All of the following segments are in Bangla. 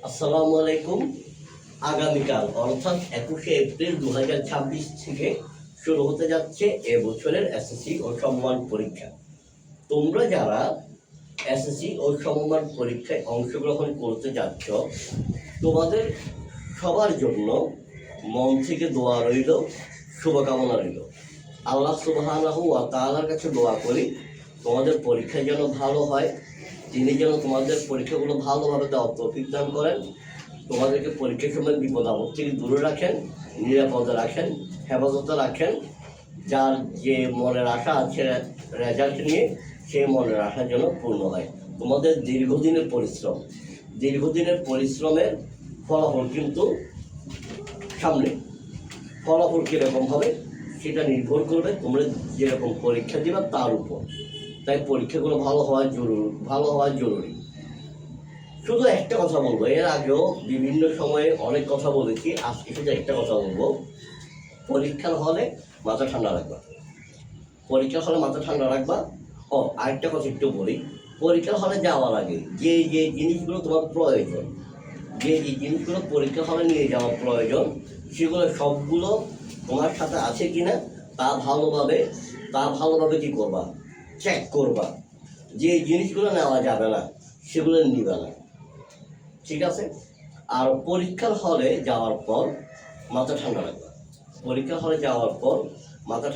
আসসালামু আলাইকুম। আগামীকাল অর্থাৎ 21শে এপ্রিল 2026 থেকে শুরু হতে যাচ্ছে এবছরের এসএসসি ও সমমান পরীক্ষা। তোমরা যারা এসএসসি ও সমমান পরীক্ষায় অংশগ্রহণ করতে যাচ্ছ, তোমাদের সবার জন্য মন থেকে দোয়া রইল, শুভকামনা রইল। আল্লাহ সুবহানাহু ওয়া তাআলার কাছে দোয়া করি তোমাদের পরীক্ষা যেন ভালো হয়, তিনি যেন তোমাদের পরীক্ষাগুলো ভালোভাবে দেওয়ার তৌফিক দান করেন, তোমাদেরকে পরীক্ষার সময় বিপদ আপদ থেকে দূরে রাখেন, নিরাপদে রাখেন, হেফাজতে রাখেন। যার যে মনের আশা আছে রেজাল্ট নিয়ে, সেই মনের আশা যেন পূর্ণ হয়। তোমাদের দীর্ঘদিনের পরিশ্রমের ফলাফল কিন্তু সামনে। ফলাফল কীরকম হবে সেটা নির্ভর করবে তোমরা যেরকম পরীক্ষা দিবা তার উপর। তাই পরীক্ষাগুলো ভালো হওয়া জরুরি। শুধু একটা কথা বলবো, এর আগেও বিভিন্ন সময়ে অনেক কথা বলেছি, আজকে শুধু একটা কথা বলবো। পরীক্ষার হলে মাথা ঠান্ডা রাখবা। আরেকটা কথা একটু বলি, পরীক্ষার হলে যাওয়ার আগে যে জিনিসগুলো তোমার প্রয়োজন, যে জিনিসগুলো পরীক্ষা হলে নিয়ে যাওয়া প্রয়োজন, সেগুলো সবগুলো তোমার সাথে আছে কিনা তা ভালোভাবে কি করবা, চেক করবা। যে জিনিসগুলো নেওয়া যাবে না সেগুলো নিবে না, ঠিক আছে? আর পরীক্ষার হলে যাওয়ার পর মাথা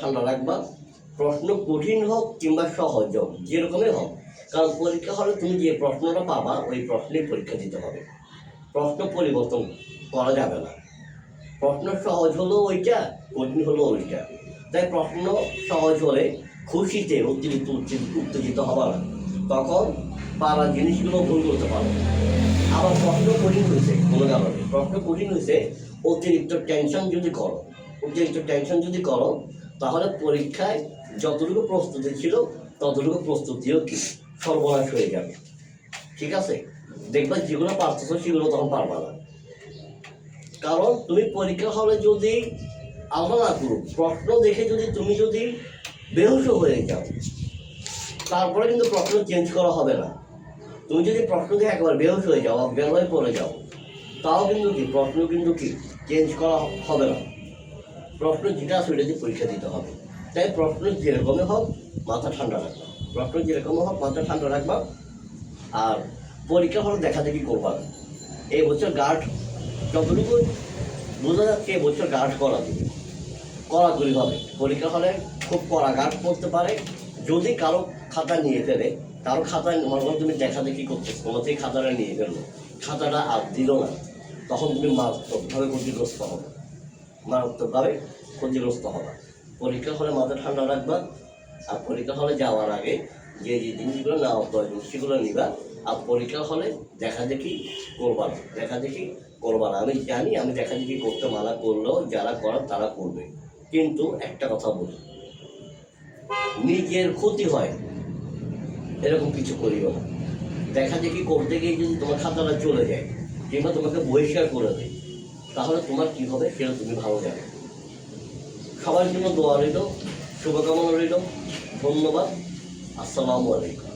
ঠান্ডা রাখবা। প্রশ্ন কঠিন হোক কিংবা সহজ হোক, যেরকমই হোক, কারণ পরীক্ষা হলে তুমি যে প্রশ্নটা পাবা ওই প্রশ্নেই পরীক্ষা দিতে হবে। প্রশ্ন পরিবর্তন করা যাবে না। প্রশ্ন সহজ হলো ওইটা, কঠিন হলো ওইটা। তাই প্রশ্ন সহজ হলে খুশিতে অতিরিক্ত উত্তেজিত হবা না, তখন পারা জিনিসগুলো ভুল করতে পারো। আবার প্রশ্ন কঠিন হয়েছে অতিরিক্ত টেনশন যদি করো তাহলে পরীক্ষায় যতটুকু প্রস্তুতি ছিল ততটুকু প্রস্তুতিও কি সর্বনাশ হয়ে যাবে, ঠিক আছে? দেখবা যেগুলো পারতেছো সেগুলো তখন পারবা না। কারণ তুমি পরীক্ষা হলে যদি আলাদা না করো, প্রশ্ন দেখে তুমি যদি বেহুশ হয়ে যাও, তারপরে কিন্তু প্রশ্ন চেঞ্জ করা হবে না। তুমি যদি প্রশ্ন দেখে একবার বেহুশ হয়ে যাও, অজ্ঞান হয়ে পড়ে যাও, তাও কিন্তু প্রশ্ন চেঞ্জ করা হবে না। প্রশ্ন যেটা আছে ওইটা দিয়ে পরীক্ষা দিতে হবে। তাই প্রশ্ন যেরকমই হোক মাথা ঠান্ডা রাখবা। আর পরীক্ষা হলে দেখি করবা না। এই বছর গার্ড যতটুকু বোঝা যাচ্ছে, এবছর গার্ড কড়াকড়ি হবে। পরীক্ষা হলে খুব কড়া গার্ড পড়তে পারে। যদি কারো খাতা নিয়ে ফেলে, কারো খাতা মনে করো তুমি দেখি করছো, তোমার থেকে খাতাটা নিয়ে ফেললো, খাতাটা আর দিল না, তখন তুমি মারাত্মকভাবে ক্ষতিগ্রস্ত হবে। পরীক্ষা হলে মাথা ঠান্ডা রাখবা। আর পরীক্ষা হলে যাওয়ার আগে যে জিনিসগুলো নেওয়া প্রয়োজন সেগুলো নিবা। আর পরীক্ষা হলে দেখাদেখি করবা না। আমি জানি আমি দেখাদেখি করতে মানা করলেও যারা করার তারা করবে, কিন্তু একটা কথা বলি, নিজের ক্ষতি হয় এরকম কিছু করিও না। দেখাদেখি করতে গিয়ে যদি তোমার খাতাটা চলে যায় কিংবা তোমাকে বহিষ্কার করে দেয়, তাহলে তোমার কি হবে সেটা তুমি ভালো জানো। সবার জন্য দোয়া রইল, শুভকামনা রইল। ধন্যবাদ। আসসালামু আলাইকুম।